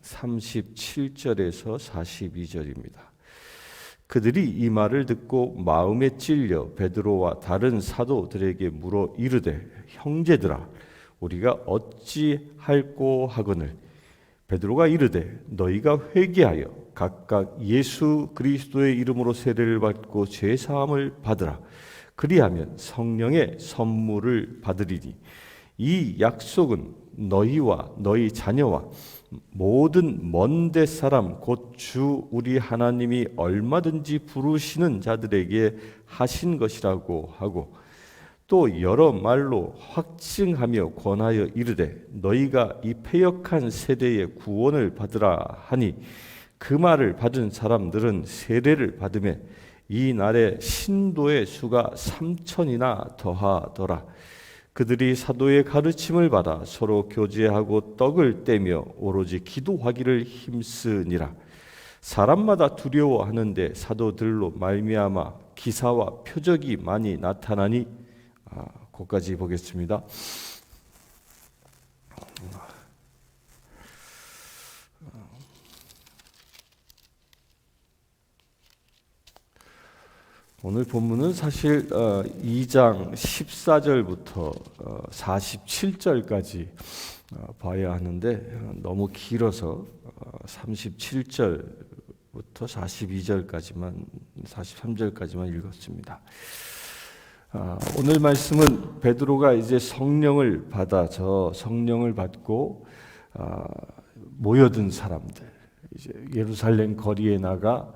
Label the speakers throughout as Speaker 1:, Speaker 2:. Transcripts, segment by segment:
Speaker 1: 37절에서 42절입니다. 그들이 이 말을 듣고 마음에 찔려 베드로와 다른 사도들에게 물어 이르되 형제들아 우리가 어찌할꼬 하거늘 베드로가 이르되 너희가 회개하여 각각 예수 그리스도의 이름으로 세례를 받고 죄 사함을 받으라. 그리하면 성령의 선물을 받으리니 이 약속은 너희와 너희 자녀와 모든 먼데 사람 곧 주 우리 하나님이 얼마든지 부르시는 자들에게 하신 것이라고 하고 또 여러 말로 확증하며 권하여 이르되 너희가 이 패역한 세대의 구원을 받으라 하니 그 말을 받은 사람들은 세례를 받으며 이 날에 신도의 수가 3,000이나 더하더라. 그들이 사도의 가르침을 받아 서로 교제하고 떡을 떼며 오로지 기도하기를 힘쓰니라. 사람마다 두려워하는데 사도들로 말미암아 기사와 표적이 많이 나타나니 거기까지 보겠습니다. 오늘 본문은 사실 2장 14절부터 47절까지 봐야 하는데 너무 길어서 37절부터 43절까지만 읽었습니다. 오늘 말씀은 베드로가 이제 성령을 받아서 성령을 받고 모여든 사람들, 이제 예루살렘 거리에 나가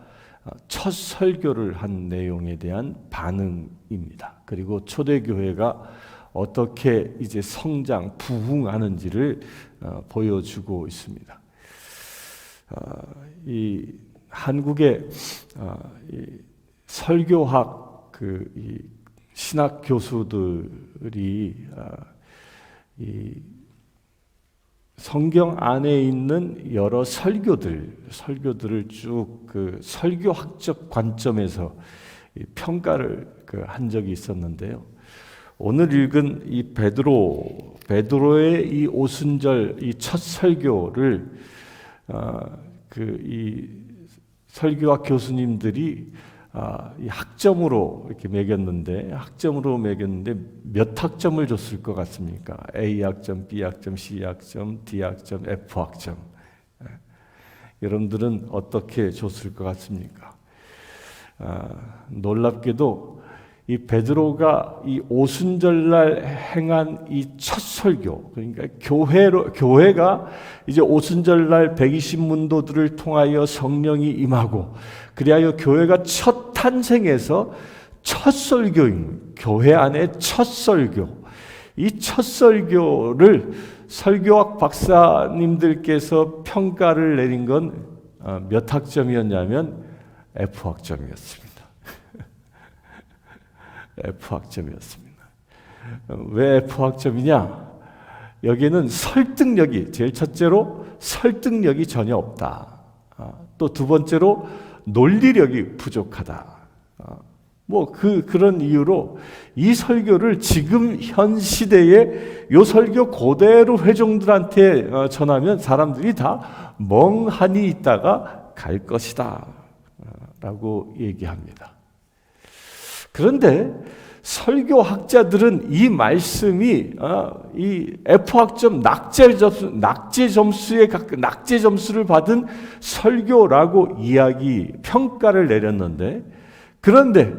Speaker 1: 첫 설교를 한 내용에 대한 반응입니다. 그리고 초대교회가 어떻게 이제 성장, 부흥하는지를 보여주고 있습니다. 이 한국의 이 설교학 이 신학 교수들이 이 성경 안에 있는 여러 설교들을 쭉 그 설교학적 관점에서 평가를 한 적이 있었는데요. 오늘 읽은 이 베드로의 이 오순절 이 첫 설교를 이 설교학 교수님들이 이 학점으로 이렇게 매겼는데 몇 학점을 줬을 것 같습니까? A 학점, B 학점, C 학점, D 학점, F 학점. 여러분들은 어떻게 줬을 것 같습니까? 놀랍게도 이 베드로가 이 오순절날 행한 이 첫 설교, 그러니까 교회가 이제 오순절날 120문도들을 통하여 성령이 임하고 그리하여 교회가 첫 탄생해서 첫 설교인 교회 안에 첫 설교, 이 첫 설교를 설교학 박사님들께서 평가를 내린 건 몇 학점이었냐면 F 학점이었습니다. F 학점이었습니다. 왜 F 학점이냐? 여기에는 설득력이, 제일 첫째로 설득력이 전혀 없다. 또 두 번째로 논리력이 부족하다. 그런 이유로 이 설교를 지금 현 시대에 이 설교 그대로 회종들한테 전하면 사람들이 다 멍하니 있다가 갈 것이다 라고 얘기합니다. 그런데 설교학자들은 이 말씀이 이 F학점 낙제 점수를 받은 설교라고 평가를 내렸는데, 그런데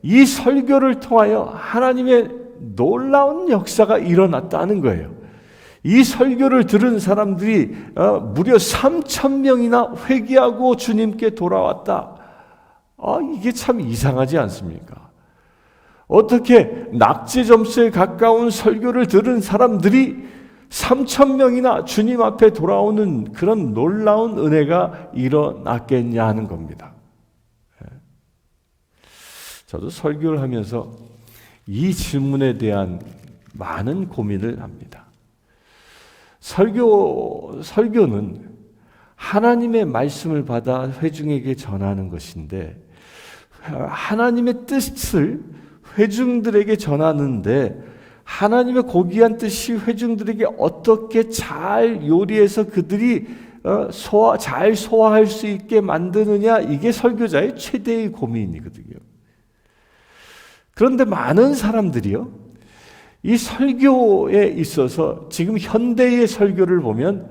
Speaker 1: 이 설교를 통하여 하나님의 놀라운 역사가 일어났다는 거예요. 이 설교를 들은 사람들이 무려 3,000명이나 회개하고 주님께 돌아왔다. 이게 참 이상하지 않습니까? 어떻게 낙제 점수에 가까운 설교를 들은 사람들이 3,000명이나 주님 앞에 돌아오는 그런 놀라운 은혜가 일어났겠냐 하는 겁니다. 저도 설교를 하면서 이 질문에 대한 많은 고민을 합니다. 설교는 하나님의 말씀을 받아 회중에게 전하는 것인데, 하나님의 뜻을 회중들에게 전하는데 하나님의 고귀한 뜻이 회중들에게 어떻게 잘 요리해서 그들이 잘 소화할 수 있게 만드느냐, 이게 설교자의 최대의 고민이거든요. 그런데 많은 사람들이요, 이 설교에 있어서 지금 현대의 설교를 보면,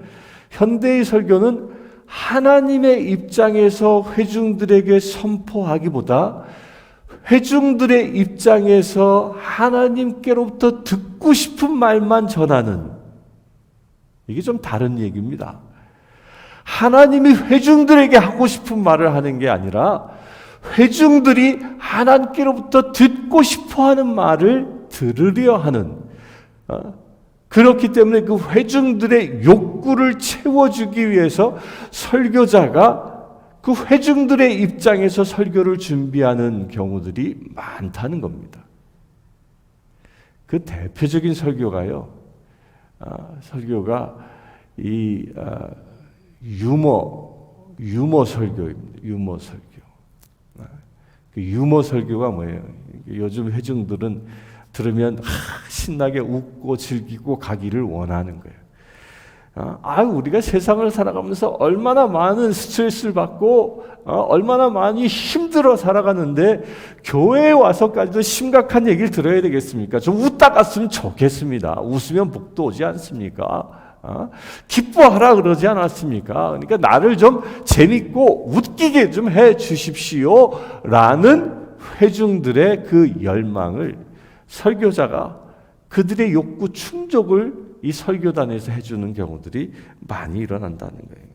Speaker 1: 현대의 설교는 하나님의 입장에서 회중들에게 선포하기보다 회중들의 입장에서 하나님께로부터 듣고 싶은 말만 전하는, 이게 좀 다른 얘기입니다. 하나님이 회중들에게 하고 싶은 말을 하는 게 아니라 회중들이 하나님께로부터 듣고 싶어하는 말을 들으려 하는, 그렇기 때문에 그 회중들의 욕구를 채워주기 위해서 설교자가 그 회중들의 입장에서 설교를 준비하는 경우들이 많다는 겁니다. 그 대표적인 설교가요, 설교가 이 유머 설교입니다. 유머 설교. 그 유머 설교가 뭐예요? 요즘 회중들은 들으면 신나게 웃고 즐기고 가기를 원하는 거예요. 우리가 세상을 살아가면서 얼마나 많은 스트레스를 받고 얼마나 많이 힘들어 살아가는데 교회에 와서까지도 심각한 얘기를 들어야 되겠습니까? 좀 웃다 갔으면 좋겠습니다. 웃으면 복도 오지 않습니까? 기뻐하라 그러지 않았습니까? 그러니까 나를 좀 재밌고 웃기게 좀 해 주십시오 라는 회중들의 그 열망을 설교자가 그들의 욕구 충족을 이 설교단에서 해주는 경우들이 많이 일어난다는 거예요.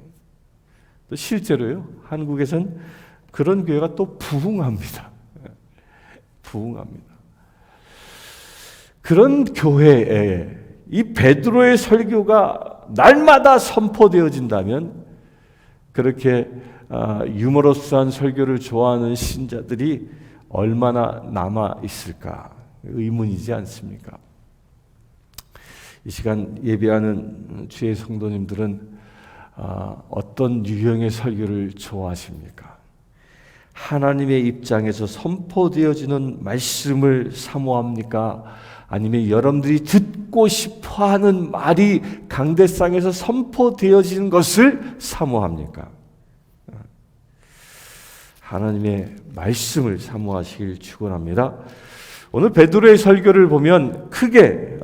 Speaker 1: 또 실제로요, 한국에선 그런 교회가 또 부흥합니다. 부흥합니다. 그런 교회에 이 베드로의 설교가 날마다 선포되어진다면 그렇게 유머러스한 설교를 좋아하는 신자들이 얼마나 남아 있을까 의문이지 않습니까? 이 시간 예배하는 주의 성도님들은 어떤 유형의 설교를 좋아하십니까? 하나님의 입장에서 선포되어지는 말씀을 사모합니까? 아니면 여러분들이 듣고 싶어하는 말이 강대상에서 선포되어지는 것을 사모합니까? 하나님의 말씀을 사모하시길 축원합니다. 오늘 베드로의 설교를 보면 크게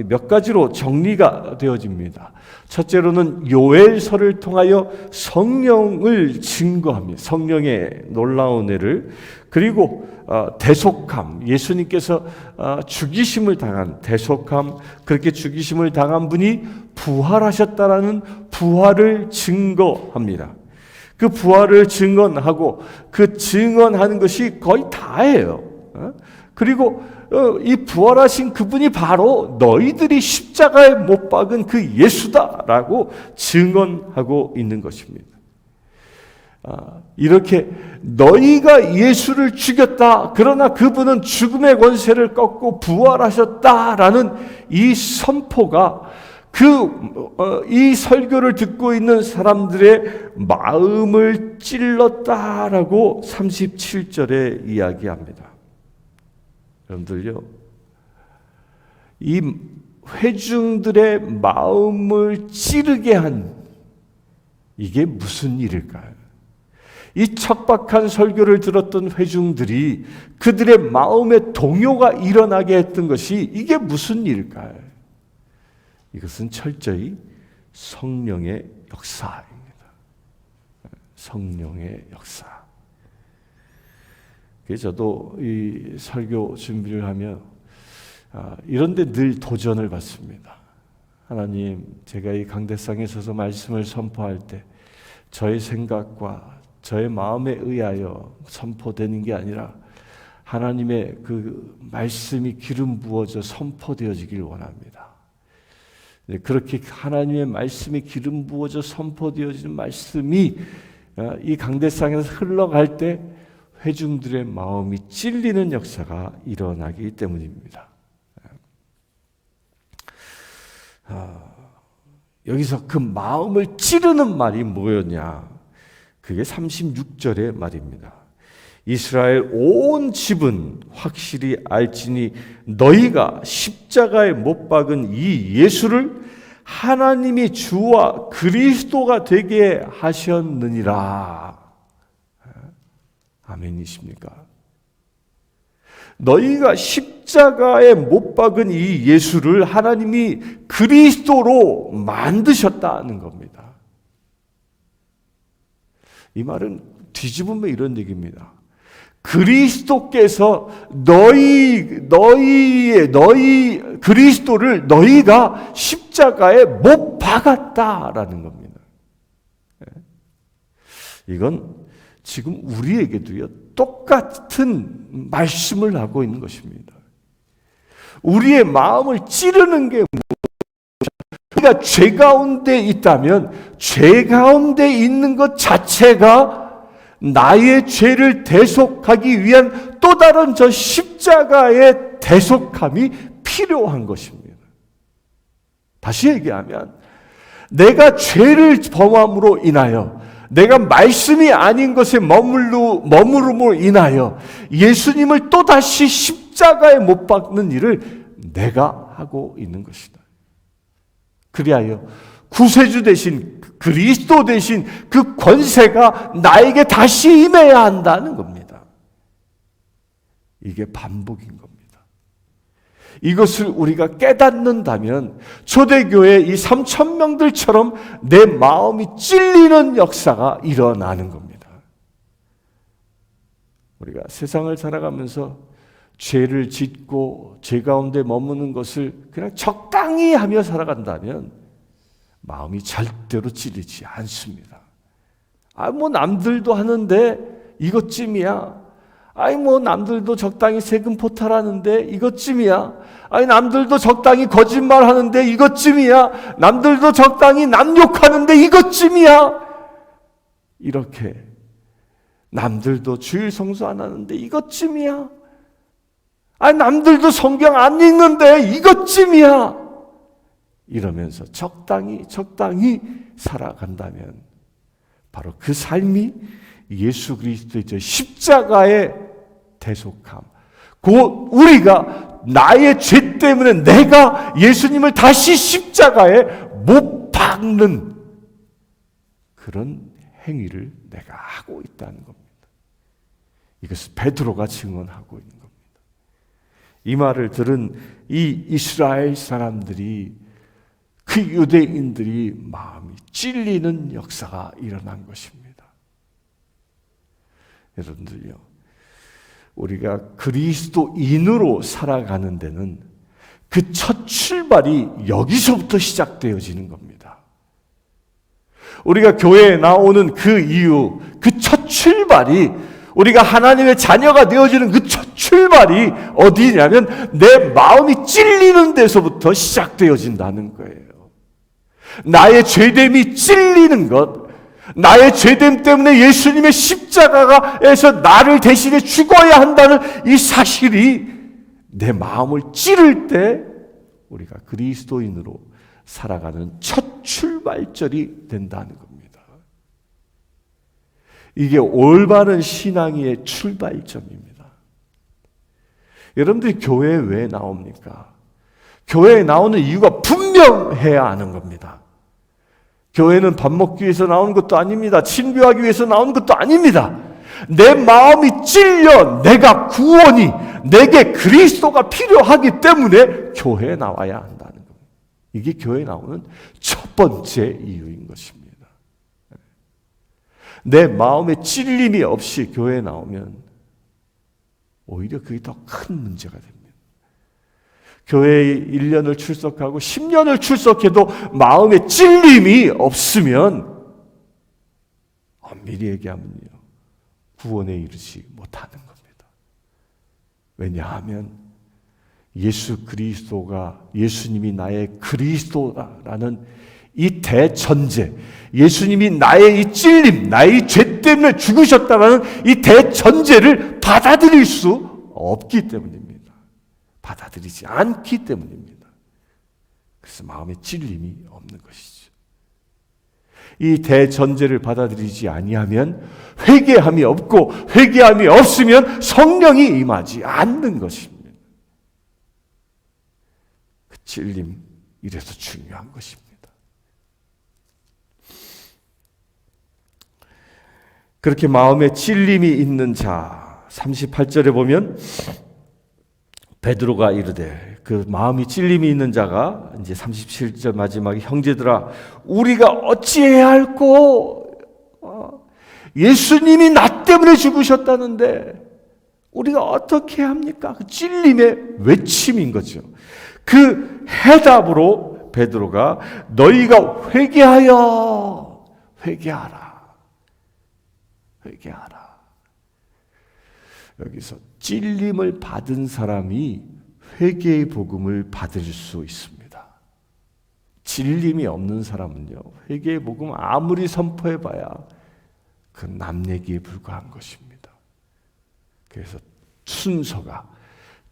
Speaker 1: 몇 가지로 정리가 되어집니다. 첫째로는 요엘서를 통하여 성령을 증거합니다. 성령의 놀라운 애를. 그리고 대속함, 예수님께서 죽이심을 당한 대속함, 그렇게 죽이심을 당한 분이 부활하셨다라는 부활을 증거합니다. 그 부활을 증언하고 그 증언하는 것이 거의 다예요. 그리고 이 부활하신 그분이 바로 너희들이 십자가에 못 박은 그 예수다라고 증언하고 있는 것입니다. 이렇게 너희가 예수를 죽였다, 그러나 그분은 죽음의 권세를 꺾고 부활하셨다라는 이 선포가 이 설교를 듣고 있는 사람들의 마음을 찔렀다라고 37절에 이야기합니다. 여러분들요, 이 회중들의 마음을 찌르게 한 이게 무슨 일일까요? 이 척박한 설교를 들었던 회중들이 그들의 마음에 동요가 일어나게 했던 것이 이게 무슨 일일까요? 이것은 철저히 성령의 역사입니다. 성령의 역사. 그래서 저도 이 설교 준비를 하며 이런 데 늘 도전을 받습니다. 하나님, 제가 이 강대상에 서서 말씀을 선포할 때 저의 생각과 저의 마음에 의하여 선포되는 게 아니라 하나님의 그 말씀이 기름 부어져 선포되어지길 원합니다. 그렇게 하나님의 말씀이 기름 부어져 선포되어지는 말씀이 이 강대상에서 흘러갈 때 회중들의 마음이 찔리는 역사가 일어나기 때문입니다. 여기서 그 마음을 찌르는 말이 뭐였냐? 그게 36절의 말입니다. 이스라엘 온 집은 확실히 알지니 너희가 십자가에 못 박은 이 예수를 하나님이 주와 그리스도가 되게 하셨느니라. 아멘이십니까? 너희가 십자가에 못 박은 이 예수를 하나님이 그리스도로 만드셨다는 겁니다. 이 말은 뒤집으면 이런 얘기입니다. 그리스도께서 너희 그리스도를 너희가 십자가에 못 박았다라는 겁니다. 이건 지금 우리에게도요, 똑같은 말씀을 하고 있는 것입니다. 우리의 마음을 찌르는 게 우리가 죄 가운데 있다면 죄 가운데 있는 것 자체가 나의 죄를 대속하기 위한 또 다른 저 십자가의 대속함이 필요한 것입니다. 다시 얘기하면 내가 죄를 범함으로 인하여 내가 말씀이 아닌 것에 머무름으로 인하여 예수님을 또다시 십자가에 못 박는 일을 내가 하고 있는 것이다. 그리하여 구세주 대신 그리스도 대신 그 권세가 나에게 다시 임해야 한다는 겁니다. 이게 반복인 겁니다. 이것을 우리가 깨닫는다면 초대교회 이 3,000명들처럼 내 마음이 찔리는 역사가 일어나는 겁니다. 우리가 세상을 살아가면서 죄를 짓고 죄 가운데 머무는 것을 그냥 적당히 하며 살아간다면 마음이 절대로 찔리지 않습니다. 뭐 남들도 하는데 이것쯤이야. 뭐 남들도 적당히 세금 포탈하는데 이것쯤이야. 남들도 적당히 거짓말하는데 이것쯤이야. 남들도 적당히 남 욕하는데 이것쯤이야. 이렇게 남들도 주일 성수 안 하는데 이것쯤이야. 남들도 성경 안 읽는데 이것쯤이야. 이러면서 적당히 살아간다면 바로 그 삶이 예수 그리스도의 저 십자가의 대속함, 곧 우리가 나의 죄 때문에 내가 예수님을 다시 십자가에 못 박는 그런 행위를 내가 하고 있다는 겁니다. 이것을 베드로가 증언하고 있는 겁니다. 이 말을 들은 이 이스라엘 사람들이, 그 유대인들이 마음이 찔리는 역사가 일어난 것입니다. 여러분들요, 우리가 그리스도인으로 살아가는 데는 그 첫 출발이 여기서부터 시작되어지는 겁니다. 우리가 교회에 나오는 그 이유, 그 첫 출발이, 우리가 하나님의 자녀가 되어지는 그 첫 출발이 어디냐면 내 마음이 찔리는 데서부터 시작되어진다는 거예요. 나의 죄됨이 찔리는 것, 나의 죄됨 때문에 예수님의 십자가에서 나를 대신해 죽어야 한다는 이 사실이 내 마음을 찌를 때 우리가 그리스도인으로 살아가는 첫 출발점이 된다는 겁니다. 이게 올바른 신앙의 출발점입니다. 여러분들이 교회에 왜 나옵니까? 교회에 나오는 이유가 분명해야 하는 겁니다. 교회는 밥 먹기 위해서 나오는 것도 아닙니다. 친교하기 위해서 나오는 것도 아닙니다. 내 마음이 찔려 내가 구원이, 내게 그리스도가 필요하기 때문에 교회에 나와야 한다는 겁니다. 이게 교회에 나오는 첫 번째 이유인 것입니다. 내 마음에 찔림이 없이 교회에 나오면 오히려 그게 더 큰 문제가 됩니다. 교회에 1년을 출석하고 10년을 출석해도 마음에 찔림이 없으면 엄밀히 얘기하면요, 구원에 이르지 못하는 겁니다. 왜냐하면 예수 그리스도가, 예수님이 나의 그리스도라는 이 대전제, 예수님이 나의 이 찔림, 나의 죄 때문에 죽으셨다는 이 대전제를 받아들일 수 없기 때문입니다. 받아들이지 않기 때문입니다. 그래서 마음에 찔림이 없는 것이죠. 이 대전제를 받아들이지 아니하면 회개함이 없고, 회개함이 없으면 성령이 임하지 않는 것입니다. 그 찔림, 이래서 중요한 것입니다. 그렇게 마음에 찔림이 있는 자, 38절에 보면 베드로가 이르되, 그 마음이 찔림이 있는 자가 이제 37절 마지막에 형제들아 우리가 어찌해야 할꼬? 예수님이 나 때문에 죽으셨다는데 우리가 어떻게 합니까? 그 찔림의 외침인 거죠. 그 해답으로 베드로가 너희가 회개하라. 여기서 찔림을 받은 사람이 회개의 복음을 받을 수 있습니다. 찔림이 없는 사람은요, 회개의 복음 아무리 선포해봐야 그 남 얘기에 불과한 것입니다. 그래서 순서가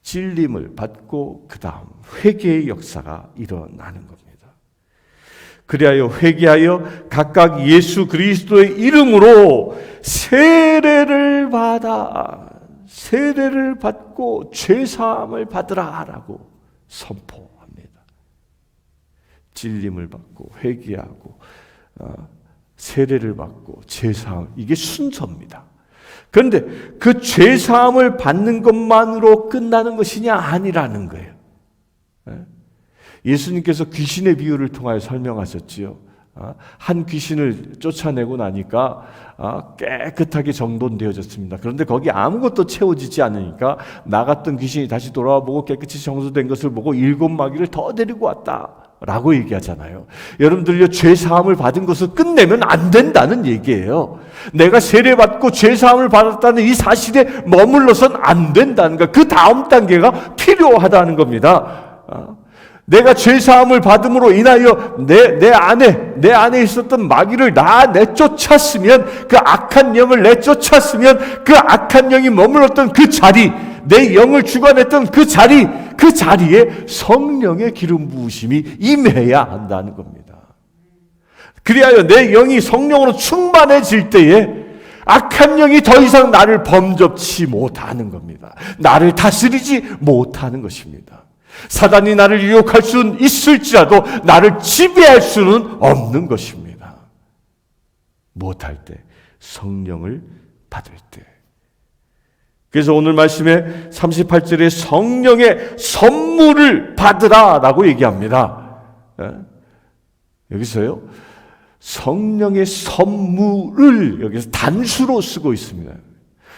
Speaker 1: 찔림을 받고 그 다음 회개의 역사가 일어나는 겁니다. 그리하여 회개하여 각각 예수 그리스도의 이름으로 세례를 받고 죄사함을 받으라라고 선포합니다. 찔림을 받고 회개하고 세례를 받고 죄사함, 이게 순서입니다. 그런데 그 죄사함을 받는 것만으로 끝나는 것이냐? 아니라는 거예요. 예수님께서 귀신의 비유를 통하여 설명하셨지요. 한 귀신을 쫓아내고 나니까 깨끗하게 정돈되어졌습니다. 그런데 거기 아무것도 채워지지 않으니까 나갔던 귀신이 다시 돌아와 보고 깨끗이 정돈된 것을 보고 7마귀를 더 데리고 왔다라고 얘기하잖아요. 여러분들요, 죄사함을 받은 것을 끝내면 안 된다는 얘기예요. 내가 세례받고 죄사함을 받았다는 이 사실에 머물러선 안 된다는 거, 그 다음 단계가 필요하다는 겁니다. 내가 죄사함을 받음으로 인하여 내 안에 있었던 마귀를 내쫓았으면, 그 악한 영을 내쫓았으면, 그 악한 영이 머물렀던 그 자리, 내 영을 주관했던 그 자리에 성령의 기름 부으심이 임해야 한다는 겁니다. 그리하여 내 영이 성령으로 충만해질 때에 악한 영이 더 이상 나를 범접치 못하는 겁니다. 나를 다스리지 못하는 것입니다. 사단이 나를 유혹할 수는 있을지라도 나를 지배할 수는 없는 것입니다. 못할 때, 성령을 받을 때. 그래서 오늘 말씀에 38절에 성령의 선물을 받으라라고 얘기합니다. 여기서요, 성령의 선물을 여기서 단수로 쓰고 있습니다.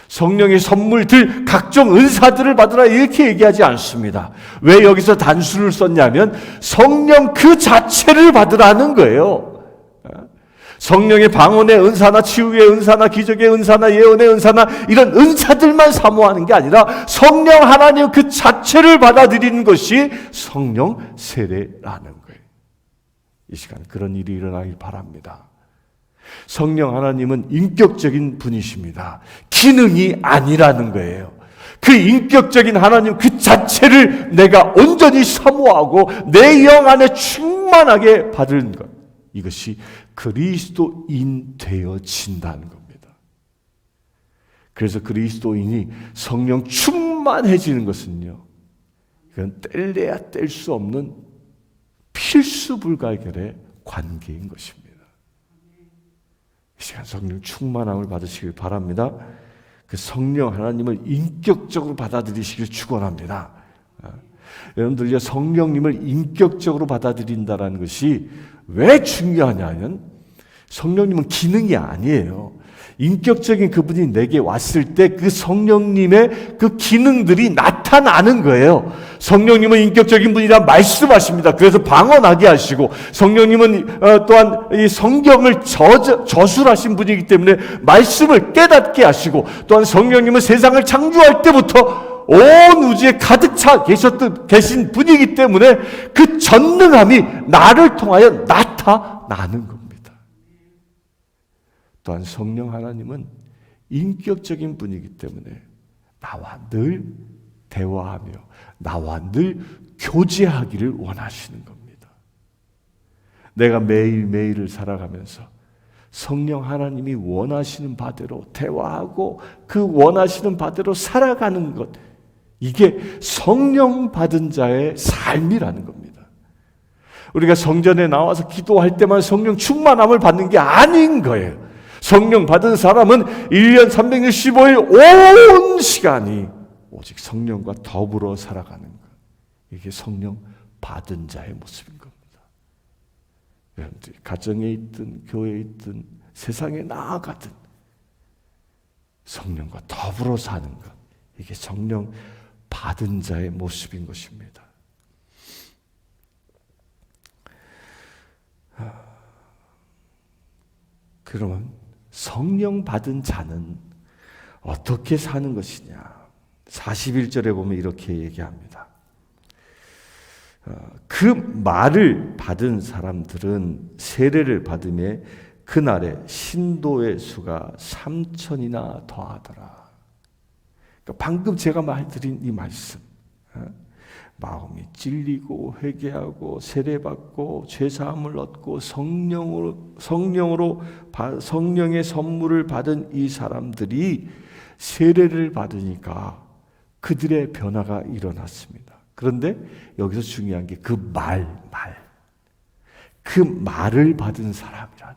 Speaker 1: 성령의 선물들, 각종 은사들을 받으라 이렇게 얘기하지 않습니다. 왜 여기서 단수를 썼냐면 성령 그 자체를 받으라는 거예요. 성령의 방언의 은사나 치유의 은사나 기적의 은사나 예언의 은사나 이런 은사들만 사모하는 게 아니라 성령 하나님 그 자체를 받아들이는 것이 성령 세례라는 거예요. 이 시간 그런 일이 일어나길 바랍니다. 성령 하나님은 인격적인 분이십니다. 기능이 아니라는 거예요. 그 인격적인 하나님 그 자체를 내가 온전히 사모하고 내 영 안에 충만하게 받는 것, 이것이 그리스도인 되어진다는 겁니다. 그래서 그리스도인이 성령 충만해지는 것은요, 이건 뗄래야 뗄 수 없는 필수 불가결의 관계인 것입니다. 이 시간 성령 충만함을 받으시길 바랍니다. 그 성령 하나님을 인격적으로 받아들이시길 축원합니다. 여러분들요, 성령님을 인격적으로 받아들인다는 것이 왜 중요하냐면 성령님은 기능이 아니에요. 인격적인 그분이 내게 왔을 때 그 성령님의 그 기능들이 나타나는 거예요. 성령님은 인격적인 분이라 말씀하십니다. 그래서 방언하게 하시고, 성령님은 또한 이 성경을 저술하신 분이기 때문에 말씀을 깨닫게 하시고, 또한 성령님은 세상을 창조할 때부터 온 우주에 가득 차 계신 분이기 때문에 그 전능함이 나를 통하여 나타나는 겁니다. 또한 성령 하나님은 인격적인 분이기 때문에 나와 늘 대화하며 나와 늘 교제하기를 원하시는 겁니다. 내가 매일매일을 살아가면서 성령 하나님이 원하시는 바대로 대화하고 그 원하시는 바대로 살아가는 것, 이게 성령 받은 자의 삶이라는 겁니다. 우리가 성전에 나와서 기도할 때만 성령 충만함을 받는 게 아닌 거예요. 성령 받은 사람은 1년 365일 온 시간이 오직 성령과 더불어 살아가는 것, 이게 성령 받은 자의 모습인 겁니다. 여러분들이 가정에 있든 교회에 있든 세상에 나아가든 성령과 더불어 사는 것, 이게 성령 받은 자의 모습인 것입니다. 그러면 성령 받은 자는 어떻게 사는 것이냐? 41절에 보면 이렇게 얘기합니다. 그 말을 받은 사람들은 세례를 받음에 그날에 신도의 수가 3,000이나 더하더라. 그러니까 방금 제가 말드린 이 말씀, 마음이 찔리고 회개하고 세례받고 죄사함을 얻고 성령의 선물을 받은 이 사람들이 세례를 받으니까 그들의 변화가 일어났습니다. 그런데 여기서 중요한 게 그 그 말을 받은 사람이라는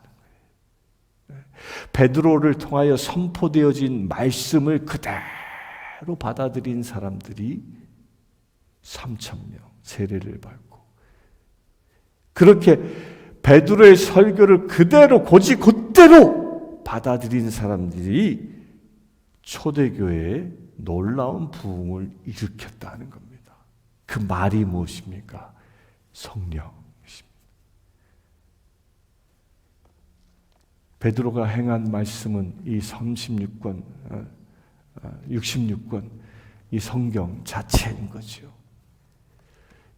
Speaker 1: 거예요. 베드로를 통하여 선포되어진 말씀을 그대로 받아들인 사람들이 3,000명 세례를 받고, 그렇게 베드로의 설교를 그대로 곧대로 받아들인 사람들이 초대교회에 놀라운 부흥을 일으켰다는 겁니다. 그 말이 무엇입니까? 성령이십니다. 베드로가 행한 말씀은 이 36권, 66권 이 성경 자체인 거죠.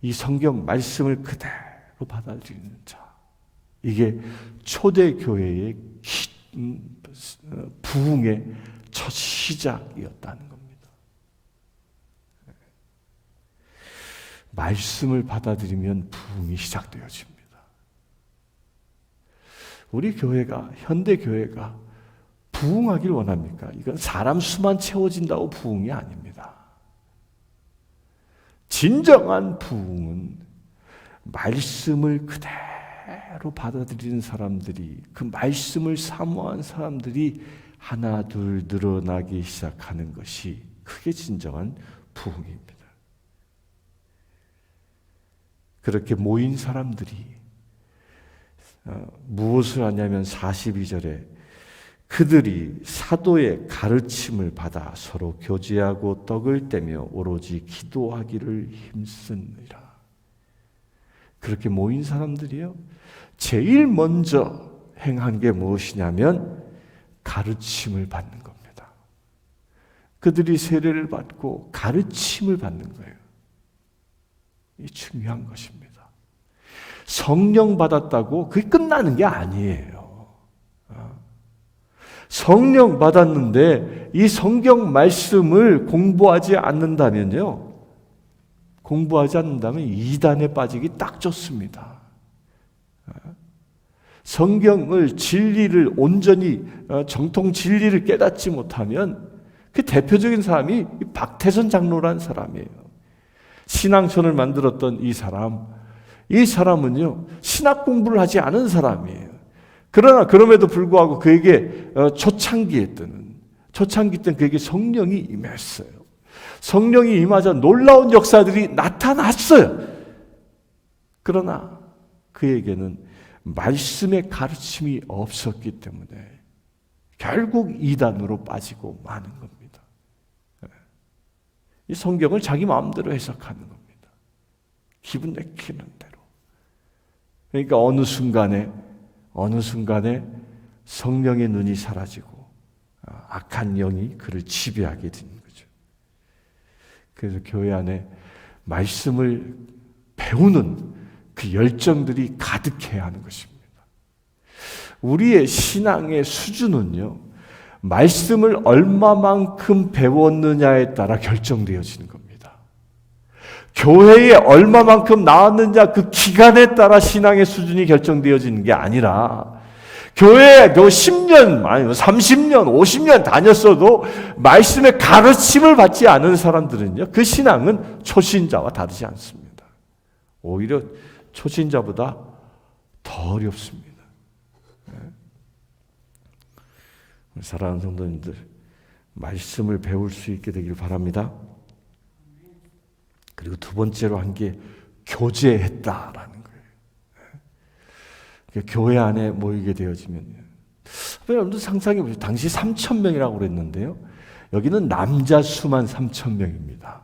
Speaker 1: 이 성경 말씀을 그대로 받아들이는 자, 이게 초대교회의 부흥의 첫 시작이었다는 겁니다. 말씀을 받아들이면 부흥이 시작되어집니다. 우리 교회가, 현대 교회가 부흥하길 원합니까? 이건 사람 수만 채워진다고 부흥이 아닙니다. 진정한 부흥은 말씀을 그대로 받아들이는 사람들이, 그 말씀을 사모한 사람들이 하나 둘 늘어나기 시작하는 것이 그게 진정한 부흥입니다. 그렇게 모인 사람들이 무엇을 하냐면 42절에 그들이 사도의 가르침을 받아 서로 교제하고 떡을 떼며 오로지 기도하기를 힘쓰느니라. 그렇게 모인 사람들이요, 제일 먼저 행한 게 무엇이냐면 가르침을 받는 겁니다. 그들이 세례를 받고 가르침을 받는 거예요. 이 중요한 것입니다. 성령 받았다고 그게 끝나는 게 아니에요. 성령 받았는데 이 성경 말씀을 공부하지 않는다면요, 이단에 빠지기 딱 좋습니다. 성경을, 진리를 온전히, 정통 진리를 깨닫지 못하면 그 대표적인 사람이 박태선 장로라는 사람이에요. 신앙촌을 만들었던 이 사람은요, 신학 공부를 하지 않은 사람이에요. 그러나 그럼에도 불구하고 그에게 초창기 때는 그에게 성령이 임했어요. 성령이 임하자 놀라운 역사들이 나타났어요. 그러나 그에게는 말씀의 가르침이 없었기 때문에 결국 이단으로 빠지고 마는 겁니다. 이 성경을 자기 마음대로 해석하는 겁니다. 기분 내키는 대로. 그러니까 어느 순간에 성령의 눈이 사라지고 악한 영이 그를 지배하게 되는 거죠. 그래서 교회 안에 말씀을 배우는 그 열정들이 가득해야 하는 것입니다. 우리의 신앙의 수준은요, 말씀을 얼마만큼 배웠느냐에 따라 결정되어지는 겁니다. 교회에 얼마만큼 나왔느냐 그 기간에 따라 신앙의 수준이 결정되어지는 게 아니라 교회에 10년, 아니면 30년, 50년 다녔어도 말씀의 가르침을 받지 않은 사람들은요, 그 신앙은 초신자와 다르지 않습니다. 오히려 초신자보다 더 어렵습니다. 사랑하는 성도님들, 말씀을 배울 수 있게 되길 바랍니다. 그리고 두 번째로 한 게 교제했다라는 거예요. 교회 안에 모이게 되어지면요. 여러분들 상상해 보세요. 당시 3,000명이라고 그랬는데요. 여기는 남자 수만 3,000명입니다.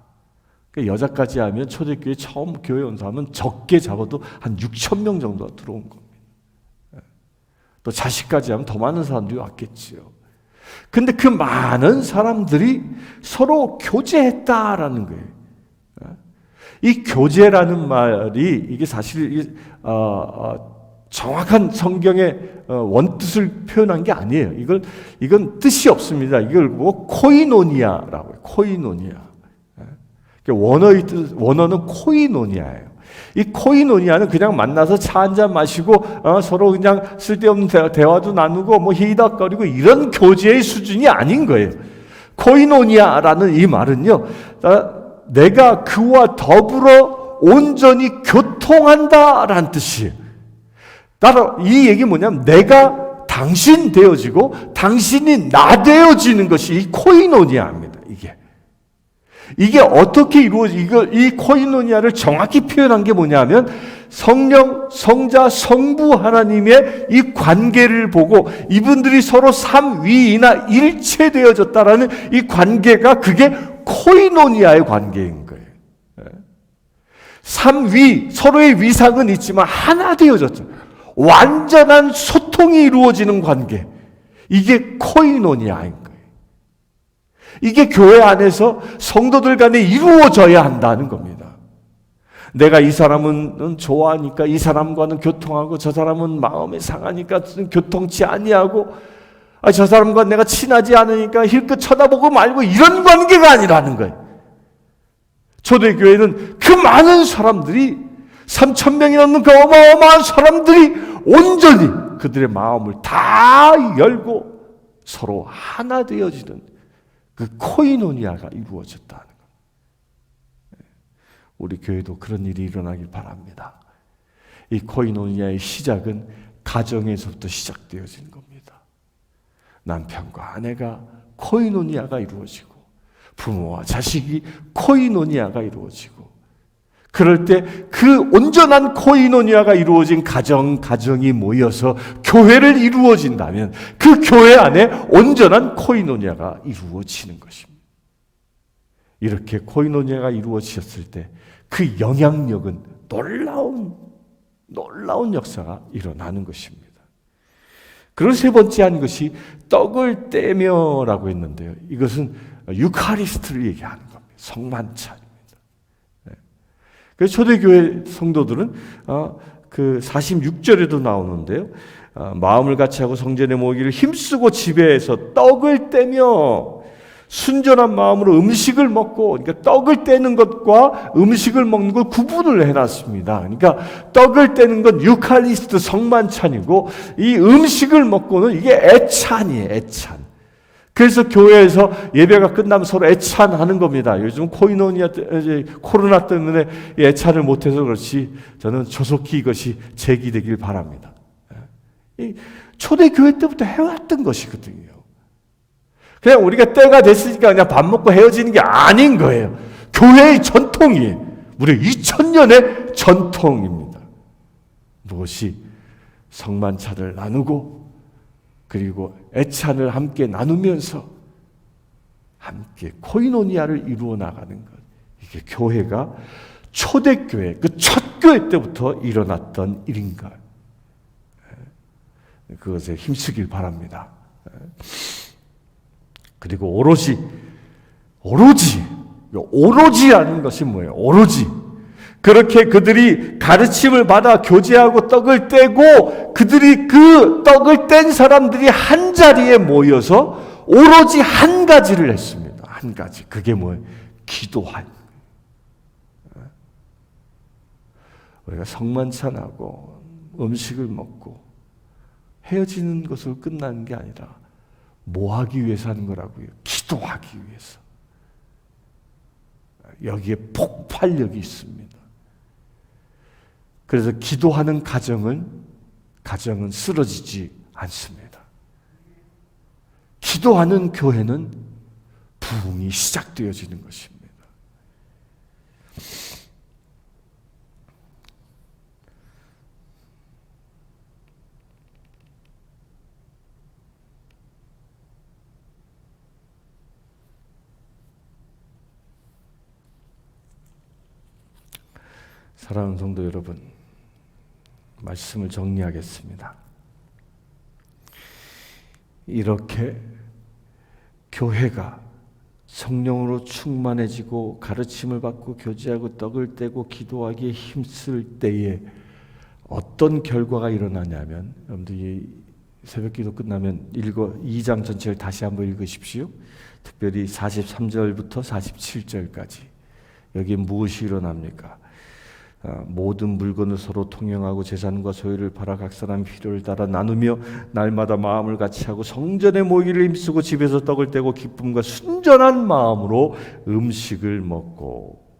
Speaker 1: 여자까지 하면 초대교회 처음 교회 온 사람은 적게 잡아도 한 6,000명 정도가 들어온 겁니다. 또 자식까지 하면 더 많은 사람들이 왔겠지요. 근데 그 많은 사람들이 서로 교제했다라는 거예요. 이 교제라는 말이 이게 사실 정확한 성경의 원뜻을 표현한 게 아니에요. 이건 뜻이 없습니다. 이걸 뭐 코이노니아라고 해요. 코이노니아. 원어는 코이노니아예요. 이 코이노니아는 그냥 만나서 차 한잔 마시고 서로 그냥 쓸데없는 대화도 나누고 뭐 히덕거리고 이런 교제의 수준이 아닌 거예요. 코이노니아라는 이 말은요, 내가 그와 더불어 온전히 교통한다라는 뜻이에요. 따라 이 얘기 뭐냐면 내가 당신 되어지고 당신이 나 되어지는 것이 이 코이노니아입니다. 이게 어떻게 이 코이노니아를 정확히 표현한 게 뭐냐면 성령, 성자, 성부 하나님의 이 관계를 보고 이분들이 서로 삼위이나 일체되어졌다라는 이 관계가 그게 코이노니아의 관계인 거예요. 삼위, 서로의 위상은 있지만 하나 되어졌죠. 완전한 소통이 이루어지는 관계. 이게 코이노니아인 거예요. 이게 교회 안에서 성도들 간에 이루어져야 한다는 겁니다. 내가 이 사람은 좋아하니까 이 사람과는 교통하고 저 사람은 마음이 상하니까 교통치 아니하고 저 사람과 내가 친하지 않으니까 힐끗 쳐다보고 말고 이런 관계가 아니라는 거예요. 초대교회는 그 많은 사람들이 3,000명이 넘는 그 어마어마한 사람들이 온전히 그들의 마음을 다 열고 서로 하나 되어지는 그 코이노니아가 이루어졌다는 것. 우리 교회도 그런 일이 일어나길 바랍니다. 이 코이노니아의 시작은 가정에서부터 시작되어지는 겁니다. 남편과 아내가 코이노니아가 이루어지고 부모와 자식이 코이노니아가 이루어지고 그럴 때 그 온전한 코이노니아가 이루어진 가정이 모여서 교회를 이루어진다면 그 교회 안에 온전한 코이노니아가 이루어지는 것입니다. 이렇게 코이노니아가 이루어졌을 때 그 영향력은 놀라운 역사가 일어나는 것입니다. 그리고 세 번째 한 것이 떡을 떼며라고 했는데요. 이것은 유카리스트를 얘기하는 겁니다. 성만찬. 그래서 초대교회 성도들은 그 46절에도 나오는데요. 마음을 같이 하고 성전에 모이기를 힘쓰고 집에서 떡을 떼며 순전한 마음으로 음식을 먹고, 그러니까 떡을 떼는 것과 음식을 먹는 걸 구분을 해놨습니다. 그러니까 떡을 떼는 건 유칼리스트 성만찬이고 이 음식을 먹고는 이게 애찬이에요. 애찬. 그래서 교회에서 예배가 끝나면 서로 애찬하는 겁니다. 요즘 코로나 때문에 애찬을 못해서 그렇지 저는 조속히 이것이 제기되길 바랍니다. 초대교회 때부터 해왔던 것이거든요. 그냥 우리가 때가 됐으니까 그냥 밥 먹고 헤어지는 게 아닌 거예요. 교회의 전통이에요. 무려 2000년의 전통입니다. 무엇이 성만찬을 나누고 그리고 애찬을 함께 나누면서 함께 코이노니아를 이루어 나가는 것. 이게 교회가 초대교회, 그 첫 교회 때부터 일어났던 일인가. 그것에 힘쓰길 바랍니다. 그리고 오로지라는 것이 뭐예요? 오로지. 그렇게 그들이 가르침을 받아 교제하고 떡을 떼고 그들이 그 떡을 뗀 사람들이 한 자리에 모여서 오로지 한 가지를 했습니다. 한 가지. 그게 뭐예요? 기도한. 우리가 성만찬하고 음식을 먹고 헤어지는 것으로 끝나는 게 아니라 뭐 하기 위해서 하는 거라고요? 기도하기 위해서. 여기에 폭발력이 있습니다. 그래서 기도하는 가정은 쓰러지지 않습니다. 기도하는 교회는 부흥이 시작되어지는 것입니다. 사랑하는 성도 여러분, 말씀을 정리하겠습니다. 이렇게 교회가 성령으로 충만해지고 가르침을 받고 교제하고 떡을 떼고 기도하기에 힘쓸 때에 어떤 결과가 일어나냐면, 여러분들이 새벽기도 끝나면 2장 전체를 다시 한번 읽으십시오. 특별히 43절부터 47절까지. 여기에 무엇이 일어납니까? 모든 물건을 서로 통용하고 재산과 소유를 팔아 각 사람 필요를 따라 나누며 날마다 마음을 같이 하고 성전에 모이기를 힘쓰고 집에서 떡을 떼고 기쁨과 순전한 마음으로 음식을 먹고.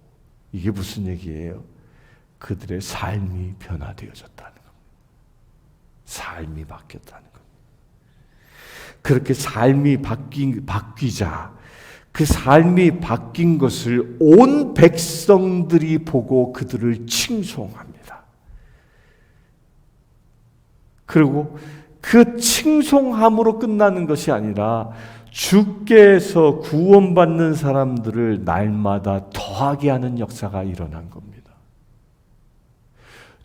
Speaker 1: 이게 무슨 얘기예요? 그들의 삶이 변화되어졌다는 겁니다. 삶이 바뀌었다는 겁니다. 그렇게 삶이 바뀌자 그 삶이 바뀐 것을 온 백성들이 보고 그들을 칭송합니다. 그리고 그 칭송함으로 끝나는 것이 아니라 주께서 구원받는 사람들을 날마다 더하게 하는 역사가 일어난 겁니다.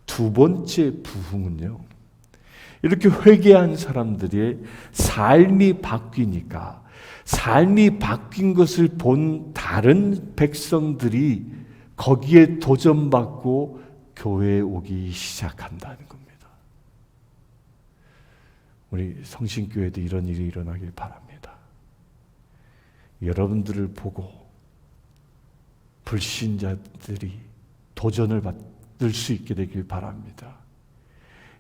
Speaker 1: 두 번째 부흥은요, 이렇게 회개한 사람들의 삶이 바뀌니까 삶이 바뀐 것을 본 다른 백성들이 거기에 도전받고 교회에 오기 시작한다는 겁니다. 우리 성신교회도 이런 일이 일어나길 바랍니다. 여러분들을 보고 불신자들이 도전을 받을 수 있게 되길 바랍니다.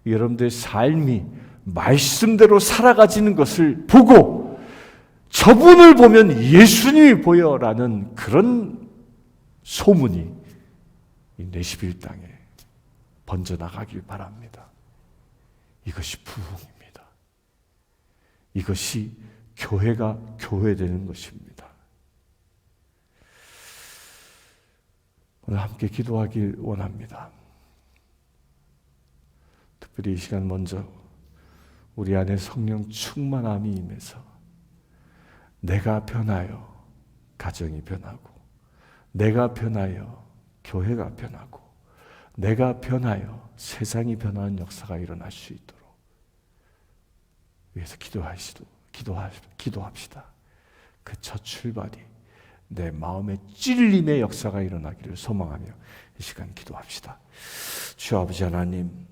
Speaker 1: 여러분들의 삶이 말씀대로 살아가지는 것을 보고 저분을 보면 예수님이 보여라는 그런 소문이 이 내시빌 땅에 번져나가길 바랍니다. 이것이 부흥입니다. 이것이 교회가 교회되는 것입니다. 오늘 함께 기도하길 원합니다. 특별히 이 시간 먼저 우리 안에 성령 충만함이 임해서 내가 변하여 가정이 변하고, 내가 변하여 교회가 변하고, 내가 변하여 세상이 변하는 역사가 일어날 수 있도록 위해서 기도합시다. 그 첫 출발이 내 마음의 찔림의 역사가 일어나기를 소망하며 이 시간 기도합시다. 주 아버지 하나님,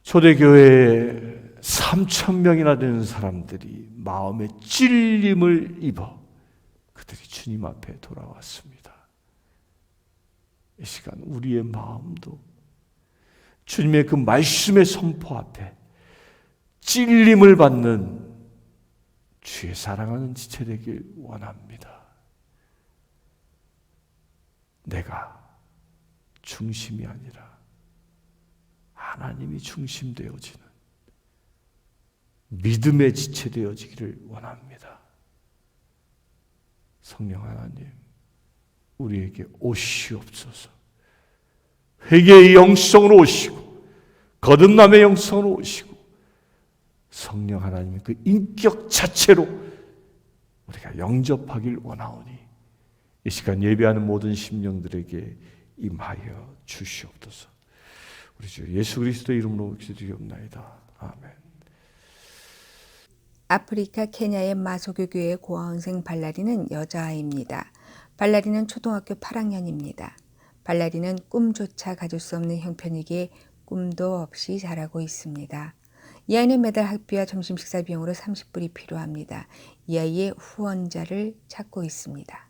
Speaker 1: 초대교회에 3,000명이나 되는 사람들이 마음의 찔림을 입어 그들이 주님 앞에 돌아왔습니다. 이 시간 우리의 마음도 주님의 그 말씀의 선포 앞에 찔림을 받는 주의 사랑하는 지체 되길 원합니다. 내가 중심이 아니라 하나님이 중심되어지는 믿음의 지체 되어지기를 원합니다. 성령 하나님, 우리에게 오시옵소서. 회개의 영성으로 오시고 거듭남의 영성으로 오시고 성령 하나님의 그 인격 자체로 우리가 영접하길 원하오니 이 시간 예배하는 모든 심령들에게 임하여 주시옵소서. 우리 주 예수 그리스도의 이름으로 기도드리옵나이다. 아멘.
Speaker 2: 아프리카 케냐의 마소교 교회 고아원생 발라리는 여자아이입니다. 발라리는 초등학교 8학년입니다. 발라리는 꿈조차 가질 수 없는 형편이기에 꿈도 없이 자라고 있습니다. 이 아이는 매달 학비와 점심 식사 비용으로 30불이 필요합니다. 이 아이의 후원자를 찾고 있습니다.